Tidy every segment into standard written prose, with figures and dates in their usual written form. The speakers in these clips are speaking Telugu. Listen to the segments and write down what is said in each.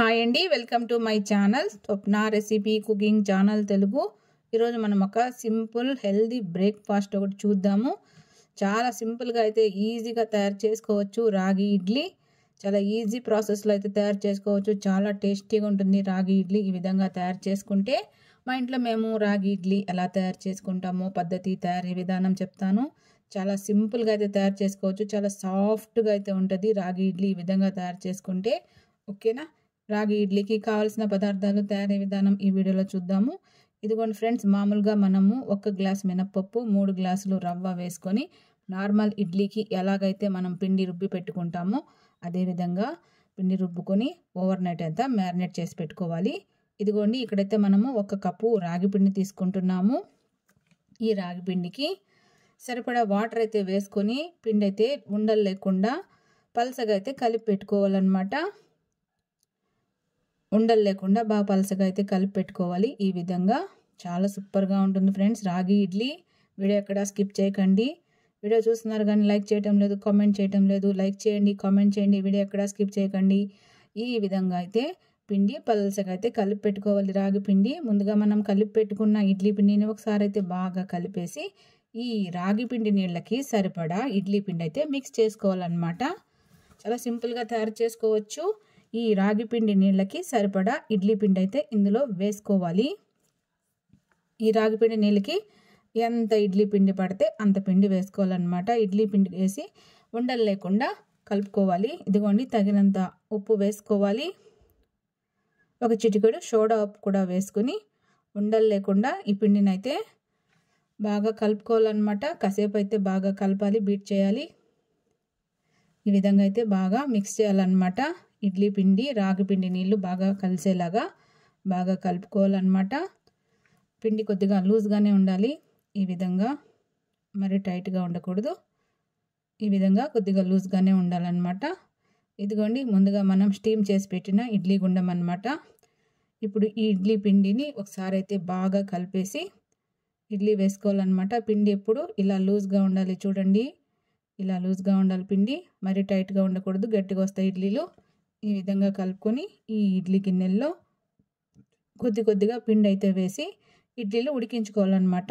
హాయ్ అండి, welcome to my channel Swapna recipe cooking channel Telugu. ఈరోజు మనం ఒక సింపుల్ హెల్దీ బ్రేక్ఫాస్ట్ ఒకటి చూద్దాము. చాలా సింపుల్గా అయితే ఈజీగా తయారు చేసుకోవచ్చు. రాగి ఇడ్లీ చాలా ఈజీ ప్రాసెస్లో అయితే తయారు చేసుకోవచ్చు. చాలా టేస్టీగా ఉంటుంది రాగి ఇడ్లీ. ఈ విధంగా తయారు చేసుకుంటే మా ఇంట్లో మేము రాగి ఇడ్లీ ఎలా తయారు చేసుకుంటామో పద్ధతి, తయారీ విధానం చెప్తాను. చాలా సింపుల్గా అయితే తయారు చేసుకోవచ్చు. చాలా సాఫ్ట్గా అయితే ఉంటుంది రాగి ఇడ్లీ. ఈ విధంగా తయారు చేసుకుంటే ఓకేనా. రాగి ఇడ్లీకి కావాల్సిన పదార్థాలు, తయారీ విధానం ఈ వీడియోలో చూద్దాము. ఇదిగోండి ఫ్రెండ్స్, మామూలుగా మనము 1 గ్లాస్ మినప్పప్పు, 3 గ్లాసులు రవ్వ వేసుకొని నార్మల్ ఇడ్లీకి ఎలాగైతే మనం పిండి రుబ్బి పెట్టుకుంటామో అదేవిధంగా పిండి రుబ్బుకొని ఓవర్ నైట్ అంతా మ్యారినేట్ చేసి పెట్టుకోవాలి. ఇదిగోండి, ఇక్కడైతే మనము 1 కప్పు రాగి పిండి తీసుకుంటున్నాము. ఈ రాగి పిండికి సరిపడా వాటర్ అయితే వేసుకొని పిండి అయితే ఉండలు లేకుండా పలసగా అయితే కలిపి పెట్టుకోవాలన్నమాట. ఉండలు లేకుండా బాగా పలసగా అయితే కలిపి పెట్టుకోవాలి. ఈ విధంగా చాలా సూపర్గా ఉంటుంది ఫ్రెండ్స్ రాగి ఇడ్లీ. వీడియో ఎక్కడ స్కిప్ చేయకండి. వీడియో చూస్తున్నారు కానీ లైక్ చేయటం లేదు, కామెంట్ చేయటం లేదు. లైక్ చేయండి, కామెంట్ చేయండి, వీడియో ఎక్కడ స్కిప్ చేయకండి. ఈ విధంగా అయితే పిండి పలసగా అయితే కలిపి పెట్టుకోవాలి. రాగి పిండి ముందుగా మనం కలిపి పెట్టుకున్న ఇడ్లీ పిండిని ఒకసారి అయితే బాగా కలిపేసి ఈ రాగి పిండి నీళ్ళకి సరిపడా ఇడ్లీ పిండి అయితే మిక్స్ చేసుకోవాలన్నమాట. చాలా సింపుల్గా తయారు చేసుకోవచ్చు. ఈ రాగి పిండి నీళ్ళకి సరిపడా ఇడ్లీ పిండి అయితే ఇందులో వేసుకోవాలి. ఈ రాగి పిండి నీళ్ళకి ఎంత ఇడ్లీ పిండి పడితే అంత పిండి వేసుకోవాలన్నమాట. ఇడ్లీ పిండి వేసి ఉండలు లేకుండా కలుపుకోవాలి. ఇదిగోండి, తగినంత ఉప్పు వేసుకోవాలి. ఒక చిటికెడు సోడా ఉప్పు కూడా వేసుకుని ఉండలు లేకుండా ఈ పిండిని అయితే బాగా కలుపుకోవాలన్నమాట. కాసేపు అయితే బాగా కలపాలి, బీట్ చేయాలి. ఈ విధంగా అయితే బాగా మిక్స్ చేయాలన్నమాట. ఇడ్లీ పిండి, రాగి పిండి నీళ్ళు బాగా కలిసేలాగా బాగా కలుపుకోవాలన్నమాట. పిండి కొద్దిగా లూజ్గానే ఉండాలి. ఈ విధంగా మరి టైట్గా ఉండకూడదు. ఈ విధంగా కొద్దిగా లూజ్గానే ఉండాలన్నమాట. ఇదిగోండి, ముందుగా మనం స్టీమ్ చేసి పెట్టిన ఇడ్లీ గుండం అన్నమాట. ఇప్పుడు ఈ ఇడ్లీ పిండిని ఒకసారి అయితే బాగా కలిపేసి ఇడ్లీ వేసుకోవాలన్నమాట. పిండి ఎప్పుడు ఇలా లూజ్గా ఉండాలి. చూడండి, ఇలా లూజ్గా ఉండాలి పిండి. మరి టైట్గా ఉండకూడదు, గట్టిగా వస్తాయి ఇడ్లీలు. ఈ విధంగా కలుపుకొని ఈ ఇడ్లీ గిన్నెల్లో కొద్ది కొద్దిగా పిండి అయితే వేసి ఇడ్లీలు ఉడికించుకోవాలన్నమాట.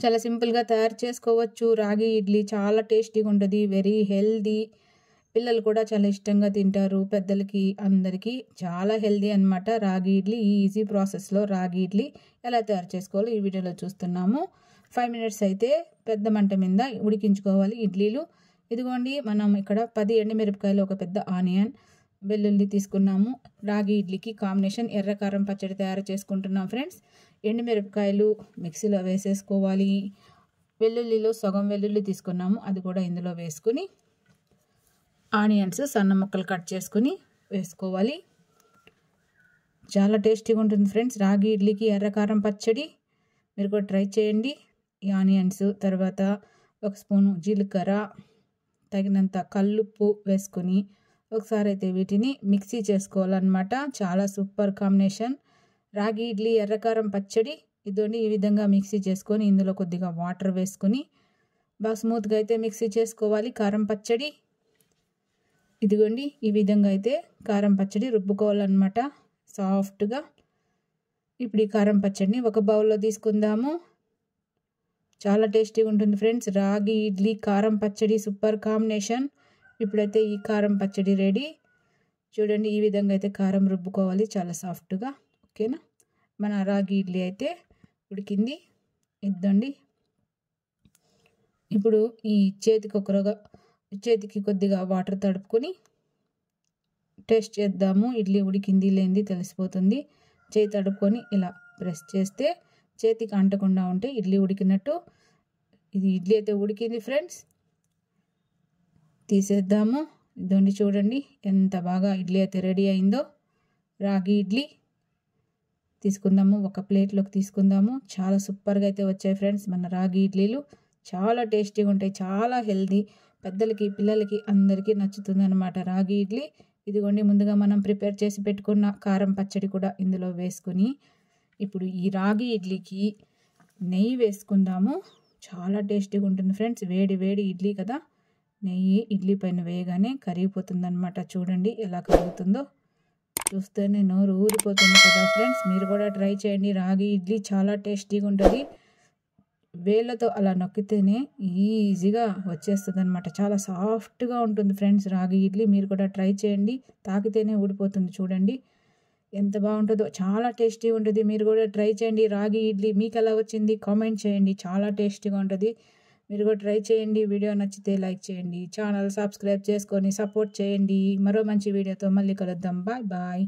చాలా సింపుల్గా తయారు చేసుకోవచ్చు. రాగి ఇడ్లీ చాలా టేస్టీగా ఉంటుంది, వెరీ హెల్దీ. పిల్లలు కూడా చాలా ఇష్టంగా తింటారు. పెద్దలకి అందరికీ చాలా హెల్దీ అన్నమాట రాగి ఇడ్లీ. ఈ ఈజీ ప్రాసెస్లో రాగి ఇడ్లీ ఎలా తయారు చేసుకోవాలో ఈ వీడియోలో చూస్తున్నాము. 5 మినిట్స్ అయితే పెద్ద మంట మీద ఉడికించుకోవాలి ఇడ్లీలు. ఇదిగోండి, మనం ఇక్కడ 10 ఎండుమిరపకాయలు, ఒక పెద్ద ఆనియన్, వెల్లుల్లి తీసుకున్నాము. రాగి ఇడ్లీకి కాంబినేషన్ ఎర్రకారం పచ్చడి తయారు చేసుకుంటున్నాం ఫ్రెండ్స్. ఎండుమిరపకాయలు మిక్సీలో వేసేసుకోవాలి. వెల్లుల్లిలో సగం వెల్లుల్లి తీసుకున్నాము, అది కూడా ఇందులో వేసుకుని ఆనియన్స్ సన్న ముక్కలు కట్ చేసుకుని వేసుకోవాలి. చాలా టేస్టీగా ఉంటుంది ఫ్రెండ్స్ రాగి ఇడ్లీకి ఎర్రకారం పచ్చడి. మీరు కూడా ట్రై చేయండి. ఈ ఆనియన్స్, తర్వాత 1 స్పూను జీలకర్ర, తగినంత కల్లుప్పు వేసుకొని ఒకసారి అయితే వీటిని మిక్సీ చేసుకోవాలన్నమాట. చాలా సూపర్ కాంబినేషన్ రాగి ఇడ్లీ ఎర్రకారం పచ్చడి. ఇదోని ఈ విధంగా మిక్సీ చేసుకొని ఇందులో కొద్దిగా వాటర్ వేసుకొని బాగా స్మూత్గా అయితే మిక్సీ చేసుకోవాలి కారం పచ్చడి. ఇదిగోండి, ఈ విధంగా అయితే కారం పచ్చడి రుబ్బుకోవాలన్నమాట సాఫ్ట్గా. ఇప్పుడు ఈ కారం పచ్చడిని ఒక బౌల్లో తీసుకుందాము. చాలా టేస్టీగా ఉంటుంది ఫ్రెండ్స్ రాగి ఇడ్లీ కారం పచ్చడి, సూపర్ కాంబినేషన్. ఇప్పుడైతే ఈ కారం పచ్చడి రెడీ. చూడండి, ఈ విధంగా అయితే కారం రుబ్బుకోవాలి చాలా సాఫ్ట్గా. ఓకేనా, మన రాగి ఇడ్లీ అయితే ఉడికింది. ఇద్దండి, ఇప్పుడు ఈ చేతికి కొద్దిగా వాటర్ తడుపుకొని టేస్ట్ చేద్దాము. ఇడ్లీ ఉడికింది లేనిది తెలిసిపోతుంది. చేతి తడుపుకొని ఇలా ప్రెస్ చేస్తే చేతికి అంటకుండా ఉంటే ఇడ్లీ ఉడికినట్టు. ఇది ఇడ్లీ అయితే ఉడికింది ఫ్రెండ్స్. తీసేద్దాము. ఇదండి, చూడండి ఎంత బాగా ఇడ్లీ అయితే రెడీ అయిందో. రాగి ఇడ్లీ తీసుకుందాము, ఒక ప్లేట్లోకి తీసుకుందాము. చాలా సూపర్గా అయితే వచ్చాయి ఫ్రెండ్స్ మన రాగి ఇడ్లీలు. చాలా టేస్టీగా ఉంటాయి, చాలా హెల్దీ. పెద్దలకి, పిల్లలకి అందరికీ నచ్చుతుంది అన్నమాట రాగి ఇడ్లీ. ఇదిగోండి, ముందుగా మనం ప్రిపేర్ చేసి పెట్టుకున్న కారం పచ్చడి కూడా ఇందులో వేసుకుని ఇప్పుడు ఈ రాగి ఇడ్లీకి నెయ్యి వేసుకుందాము. చాలా టేస్టీగా ఉంటుంది ఫ్రెండ్స్. వేడి వేడి ఇడ్లీ కదా, నెయ్యి ఇడ్లీ పైన వేయగానే కరిగిపోతుంది అన్నమాట. చూడండి ఎలా కరుగుతుందో. చూస్తేనే నోరు ఊరిపోతుంది కదా ఫ్రెండ్స్. మీరు కూడా ట్రై చేయండి. రాగి ఇడ్లీ చాలా టేస్టీగా ఉంటుంది. వేళ్ళతో అలా నొక్కితేనే ఈజీగా వచ్చేస్తుంది అనమాట. చాలా సాఫ్ట్గా ఉంటుంది ఫ్రెండ్స్ రాగి ఇడ్లీ. మీరు కూడా ట్రై చేయండి. తాకితేనే ఊడిపోతుంది చూడండి ఎంత బాగుంటుందో. చాలా టేస్టీ ఉంటుంది. మీరు కూడా ట్రై చేయండి రాగి ఇడ్లీ. మీకు ఎలా వచ్చింది కామెంట్ చేయండి. చాలా టేస్టీగా ఉంటుంది. మీరు కూడా ట్రై చేయండి. వీడియో నచ్చితే లైక్ చేయండి. ఛానల్ సబ్స్క్రైబ్ చేసుకొని సపోర్ట్ చేయండి. మరో మంచి వీడియోతో మళ్ళీ కలుద్దాం. Bye bye.